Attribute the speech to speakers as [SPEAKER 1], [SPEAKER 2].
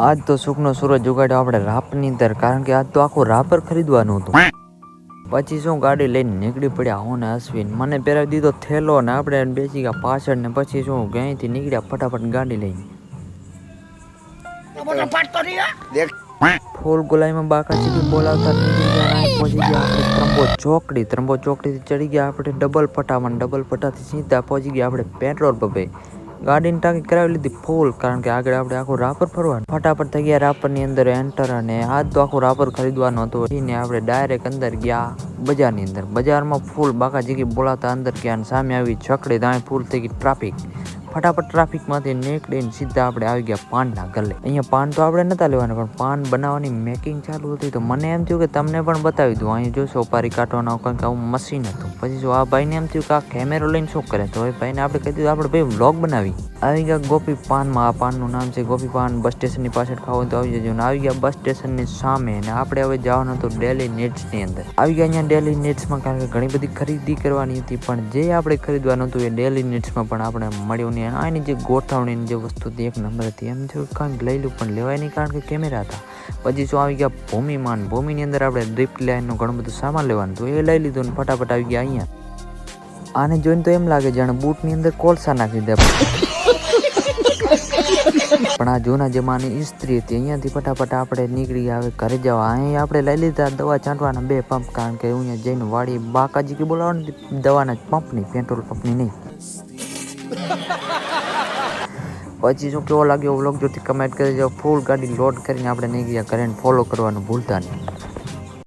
[SPEAKER 1] આજ તો સુખનો સૂરજ ઉગાડ્યો આપણે રાપની અંદર, કારણ કે આજ તો આખું રાપર ખરીદવાનું હતું. પછી શું ગાડી લઈને નીકળી પડ્યા હું ને અશ્વિન. મને પહેરાવી દીધો થેલો ને આપણે બેસી ગયા પાછળ ને પછી શું ક્યાંયથી નીકળ્યા ફટાફટ ગાડી લઈને. ફૂલ ગુલાઈમાં બાકાચીકી બોલાવતા નીકળી ગયા. પહોંચી ગયા આપણે ત્રંબો ચોકડીથી ચડી ગયા આપણે ડબલ પટ્ટાથી સીધા પહોંચી ગયા આપણે પેટ્રોલ પંપે. ગાડીની ટાંકી કરાવી લીધી ફૂલ, કારણ કે આગળ આપણે આખું રાપર ફરવાનું. ફટાફટ થઈ ગયા રાપરની અંદર એન્ટર, અને આજ તો આખું રાપર ખરીદવાનું હતું. એને આપણે ડાયરેક્ટ અંદર ગયા બજારની અંદર. બજારમાં ફૂલ બાકાચીકી બોલાવતા અંદર ગયા અને સામે આવી છકડી ત્યાં ફૂલ થઈ ગઈ ટ્રાફિક. ફટાફટ ટ્રાફિકમાંથી નીકળીને સીધા આપણે આવી ગયા પાનના ગલે. અહીંયા પાન તો આપણે નતા લેવાના, પણ પાન બનાવવાની મેકિંગ ચાલુ હતી તો મને એમ થયું કે તમને પણ બતાવી દઉં. અહીં જો સોપારી કાઢવાનો કંઈક આવું મશીન હતું. પછી જો આ ભાઈને એમ થયું કે આ કેમેરો લઈને શું કરે, તો એ ભાઈને આપણે કહી દીધું આપણે ભાઈ વ્લોગ બનાવી. આવી ગયા ગોપી પાનમાં. આ પાનનું નામ છે ગોપી પાન. બસ સ્ટેશનની પાછળ ખાવું તો આવી જજો. આવી ગયા બસ સ્ટેશનની સામે, ને આપણે હવે જવાનું હતું ડેલી નીડ્સની અંદર. આવી ગયા અહીંયા ડેલી નીડ્સમાં, કારણ કે ઘણી બધી ખરીદી કરવાની હતી, પણ જે આપણે ખરીદવાનું હતું એ ડેલી નીડ્સમાં પણ આપણે મળ્યું નહીં. આની જે ગોઠવણીની જે વસ્તુ હતી એક નંબર હતી. એમ થયું કંઈક લઈ લઉં, પણ લેવાય નહીં કારણ કે કેમેરા હતા. પછી શું આવી ગયા ભૂમિમાન. ભૂમિની અંદર આપણે ડ્રીપ લાઈનનું ઘણું બધું સામાન લેવાનું હતું, એ લઈ લીધું ને ફટાફટ આવી ગયા અહીંયા. આને જોઈને તો એમ લાગે જાણે બૂટની અંદર કોલસા નાખી દે, પણ આ જૂના જમાની ઇસ્ત્રી હતી. અહીંયાથી ફટાફટ આપણે નીકળી ગયા હવે ઘરે જવા. અહીં આપણે લઈ લીધા દવા છાંટવાના 2 પંપ, કારણ કે અહીંયા જઈને વાડી બાકાજી બોલાવવાની દવાના પંપની, પેટ્રોલ પંપની નહીં. પછી શું કેવો લાગ્યો વ્લોગ જોતી કમેન્ટ કરી જાઓ. ફૂલ ગાડી લોડ કરીને આપણે નીકળ્યા ઘરે. ફોલો કરવાનું ભૂલતા નહીં.